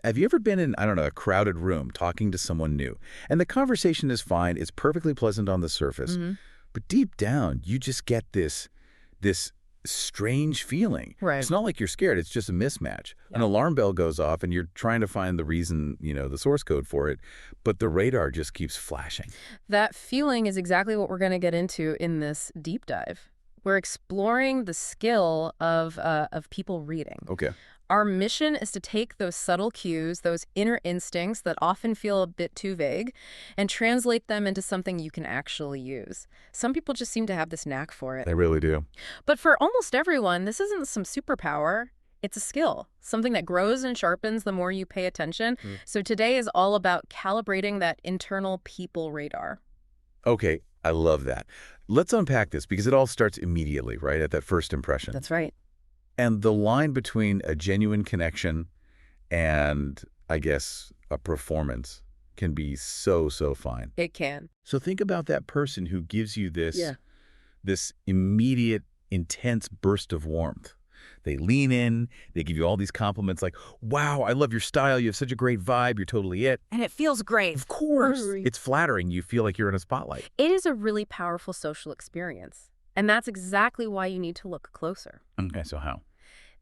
Have you ever been in, I don't know, a crowded room talking to someone new, and the conversation is fine, it's perfectly pleasant on the surface, Hmm. but deep down, you just get this strange feeling. Right. It's not like you're scared, it's just a mismatch. An Yeah. alarm bell goes off and you're trying to find the reason, the source code for it, but the radar just keeps flashing. That feeling is exactly what we're going to get into in this deep dive. We're exploring the skill of people reading. Okay. Our mission is to take those subtle cues, those inner instincts that often feel a bit too vague, and translate them into something you can actually use. Some people just seem to have this knack for it. They really do. But for almost everyone, this isn't some superpower. It's a skill, something that grows and sharpens the more you pay attention. So today is all about calibrating that internal people radar. Okay, I love that. Let's unpack this because it all starts immediately, right, at that first impression. That's right. And the line between a genuine connection and, I guess, a performance can be so fine. It can. So think about that person who gives you this, Yeah. this immediate, intense burst of warmth. They lean in, they give you all these compliments like, wow, I love your style, you have such a great vibe, you're totally it. And it feels great. Of course. It's flattering, you feel like you're in a spotlight. It is a really powerful social experience. And that's exactly why you need to look closer. Okay, so how?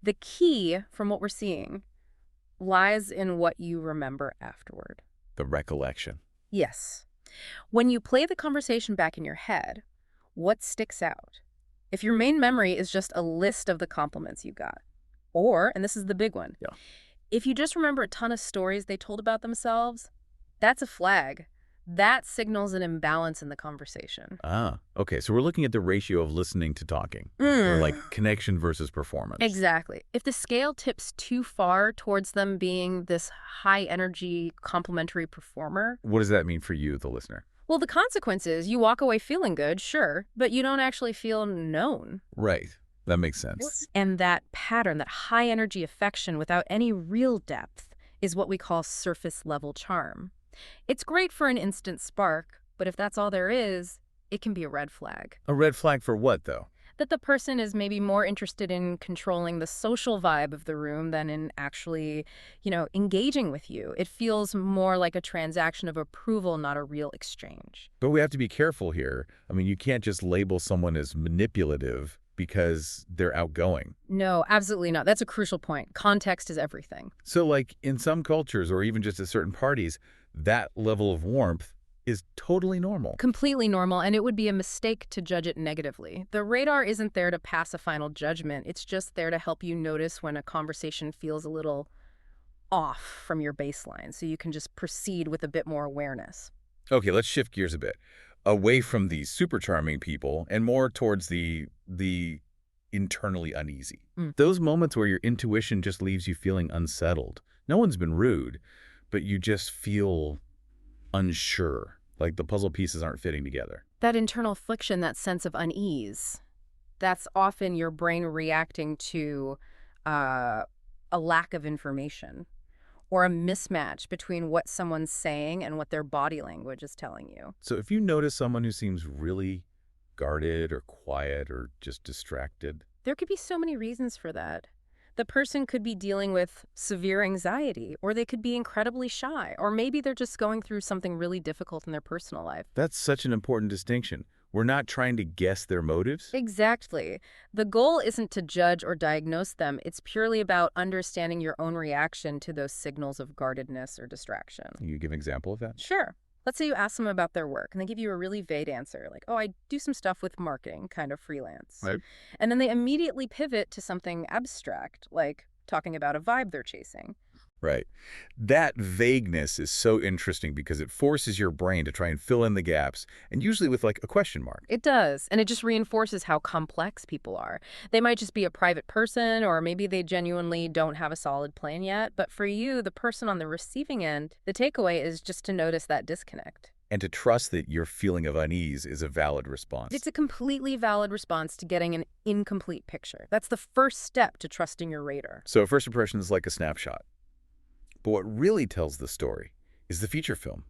The key, from what we're seeing, lies in what you remember afterward. The recollection. Yes. When you play the conversation back in your head, what sticks out? If your main memory is just a list of the compliments you got, or, and this is the big one, Yeah. if you just remember a ton of stories they told about themselves, that's a flag. That signals an imbalance in the conversation. Ah, okay. So we're looking at the ratio of listening to talking, or like connection versus performance. Exactly. If the scale tips too far towards them being this high-energy, complimentary performer, What does that mean for you, the listener? well, the consequence is you walk away feeling good, sure, but you don't actually feel known. Right. That makes sense. And that pattern, that high-energy affection without any real depth, is what we call surface-level charm. It's great for an instant spark, but if that's all there is, it can be a red flag. A red flag for what, though? That the person is maybe more interested in controlling the social vibe of the room than in actually, engaging with you. It feels more like a transaction of approval, not a real exchange. But we have to be careful here. I mean, you can't just label someone as manipulative because they're outgoing. No, absolutely not. That's a crucial point. Context is everything. So, like, in some cultures, or even just at certain parties, that level of warmth is totally normal. Completely normal, and it would be a mistake to judge it negatively. The radar isn't there to pass a final judgment. It's just there to help you notice when a conversation feels a little off from your baseline, so you can just proceed with a bit more awareness. Okay, let's shift gears a bit. Away from the super charming people and more towards the internally uneasy. Those moments where your intuition just leaves you feeling unsettled. No one's been rude, but you just feel unsure, like the puzzle pieces aren't fitting together. That internal friction, that sense of unease, that's often your brain reacting to a lack of information or a mismatch between what someone's saying and what their body language is telling you. So if you notice someone who seems really guarded or quiet or just distracted, There could be so many reasons for that. The person could be dealing with severe anxiety, or they could be incredibly shy, or maybe they're just going through something really difficult in their personal life. that's such an important distinction. We're not trying to guess their motives. Exactly. The goal isn't to judge or diagnose them. It's purely about understanding your own reaction to those signals of guardedness or distraction. Can you give an example of that? Sure. Let's say you ask them about their work, and they give you a really vague answer, like, oh, I do some stuff with marketing, kind of freelance. Right. And then they immediately pivot to something abstract, like talking about a vibe they're chasing. Right. That vagueness is so interesting because it forces your brain to try and fill in the gaps, and usually with like a question mark. It does, and it just reinforces how complex people are. They might just be a private person, or maybe they genuinely don't have a solid plan yet. But for you, the person on the receiving end, the takeaway is just to notice that disconnect. And to trust that your feeling of unease is a valid response. It's a completely valid response to getting an incomplete picture. That's the first step to trusting your radar. So first impression is like a snapshot. But what really tells the story is the feature film,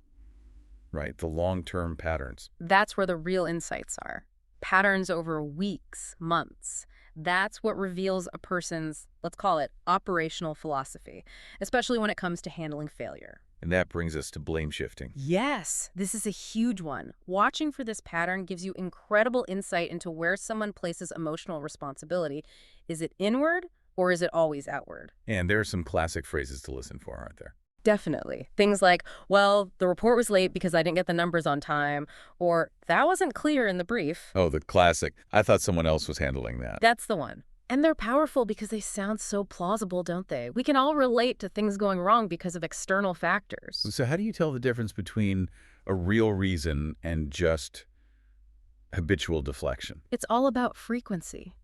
right? The long-term patterns. That's where the real insights are. patterns over weeks, months. That's what reveals a person's, let's call it, operational philosophy, especially when it comes to handling failure. And that brings us to blame shifting. Yes, this is a huge one. Watching for this pattern gives you incredible insight into where someone places emotional responsibility. Is it inward or is it always outward? And there are some classic phrases to listen for, aren't there? Definitely. Things like, well, the report was late because I didn't get the numbers on time, or that wasn't clear in the brief. Oh, the classic. I thought someone else was handling that. That's the one. And they're powerful because they sound so plausible, don't they? We can all relate to things going wrong because of external factors. So how do you tell the difference between a real reason and just habitual deflection? It's all about frequency,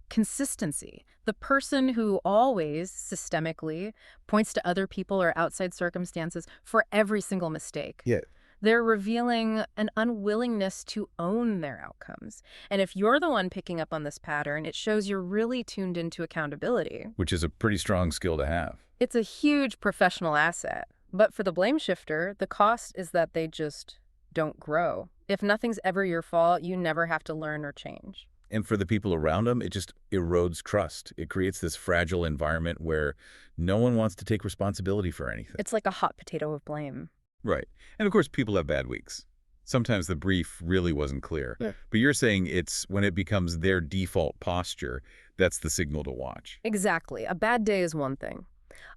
consistency. The person who always, systemically, points to other people or outside circumstances for every single mistake. Yeah. They're revealing an unwillingness to own their outcomes. And if you're the one picking up on this pattern, it shows you're really tuned into accountability. Which is a pretty strong skill to have. It's a huge professional asset. But for the blame shifter, the cost is that they just don't grow. If nothing's ever your fault, you never have to learn or change. And for the people around them, it just erodes trust. It creates this fragile environment where no one wants to take responsibility for anything. It's like a hot potato of blame. Right. And of course, people have bad weeks. Sometimes the brief really wasn't clear. Yeah. But you're saying it's when it becomes their default posture, that's the signal to watch. Exactly. A bad day is one thing.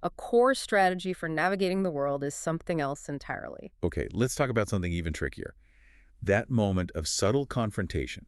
A core strategy for navigating the world is something else entirely. Okay, let's talk about something even trickier. That moment of subtle confrontation,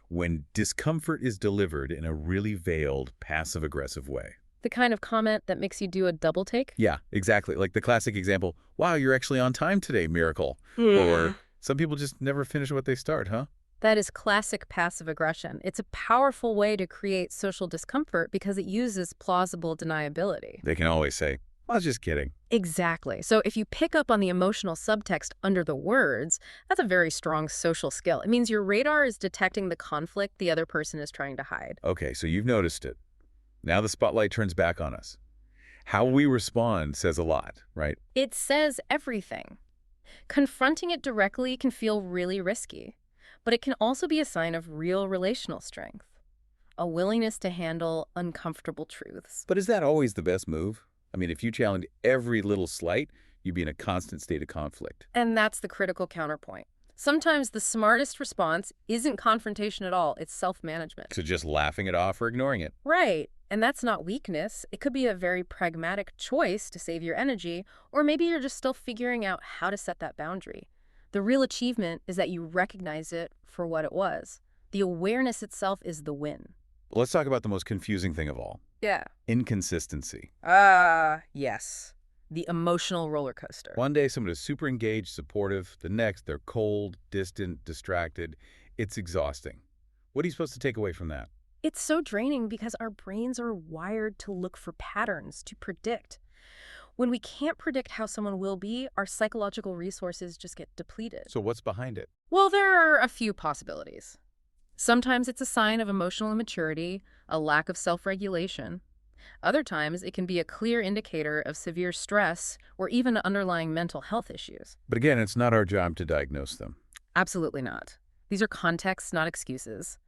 when discomfort is delivered in a really veiled, passive-aggressive way. The kind of comment that makes you do a double take? Yeah, exactly. Like the classic example, wow, you're actually on time today, miracle. Or some people just never finish what they start, huh? That is classic passive aggression. It's a powerful way to create social discomfort because it uses plausible deniability. They can always say, I was just kidding. Exactly. So if you pick up on the emotional subtext under the words, that's a very strong social skill. It means your radar is detecting the conflict the other person is trying to hide. Okay, so you've noticed it. Now the spotlight turns back on us. How we respond says a lot, right? It says everything. Confronting it directly can feel really risky, but it can also be a sign of real relational strength, a willingness to handle uncomfortable truths. But is that always the best move? I mean, if you challenge every little slight, you'd be in a constant state of conflict. And that's the critical counterpoint. Sometimes the smartest response isn't confrontation at all, it's self-management. So just laughing it off or ignoring it. Right. And that's not weakness. It could be a very pragmatic choice to save your energy, or maybe you're just still figuring out how to set that boundary. The real achievement is that you recognize it for what it was. The awareness itself is the win. Let's talk about the most confusing thing of all. Yeah. Inconsistency. Yes. The emotional roller coaster. One day someone is super engaged, supportive. The next, they're cold, distant, distracted. It's exhausting. What are you supposed to take away from that? It's so draining because our brains are wired to look for patterns, to predict. When we can't predict how someone will be, our psychological resources just get depleted. So what's behind it? Well, there are a few possibilities. Sometimes it's a sign of emotional immaturity, a lack of self-regulation. Other times, it can be a clear indicator of severe stress or even underlying mental health issues. But again, it's not our job to diagnose them. Absolutely not. These are contexts, not excuses.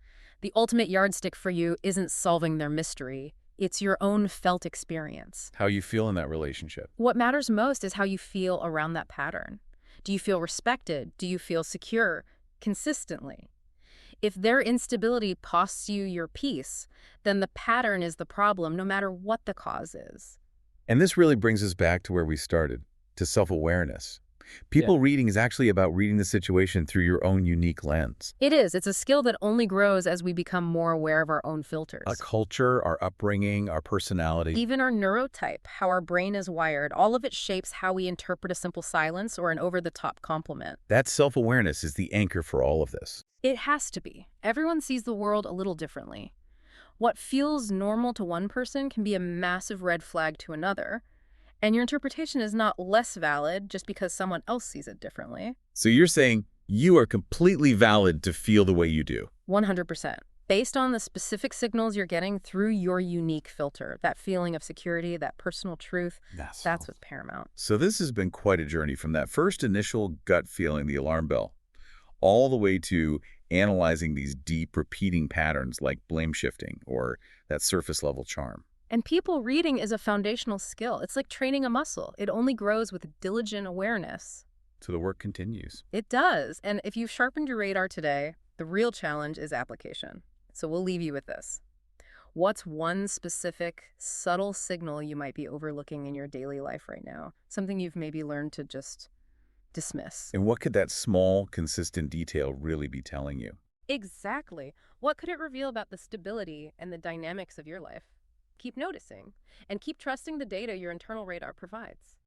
The ultimate yardstick for you isn't solving their mystery. It's your own felt experience. How you feel in that relationship. What matters most is how you feel around that pattern. Do you feel respected? Do you feel secure consistently? If their instability costs you your peace, then the pattern is the problem, no matter what the cause is. And this really brings us back to where we started, to self-awareness. People reading is actually about reading the situation through your own unique lens. It is. It's a skill that only grows as we become more aware of our own filters. Our culture, our upbringing, our personality. Even our neurotype, how our brain is wired, all of it shapes how we interpret a simple silence or an over-the-top compliment. That self-awareness is the anchor for all of this. It has to be. Everyone sees the world a little differently. What feels normal to one person can be a massive red flag to another. And your interpretation is not less valid just because someone else sees it differently. So you're saying you are completely valid to feel the way you do. 100%. Based on the specific signals you're getting through your unique filter, that feeling of security, that personal truth, that's what's paramount. So this has been quite a journey from that first initial gut feeling, the alarm bell, all the way to analyzing these deep, repeating patterns like blame shifting or that surface level charm. And people reading is a foundational skill. It's like training a muscle. It only grows with diligent awareness. So the work continues. It does. And if you've sharpened your radar today, the real challenge is application. So we'll leave you with this. What's one specific, subtle signal you might be overlooking in your daily life right now? Something you've maybe learned to just dismiss. And what could that small, consistent detail really be telling you? Exactly. What could it reveal about the stability and the dynamics of your life? Keep noticing and keep trusting the data your internal radar provides.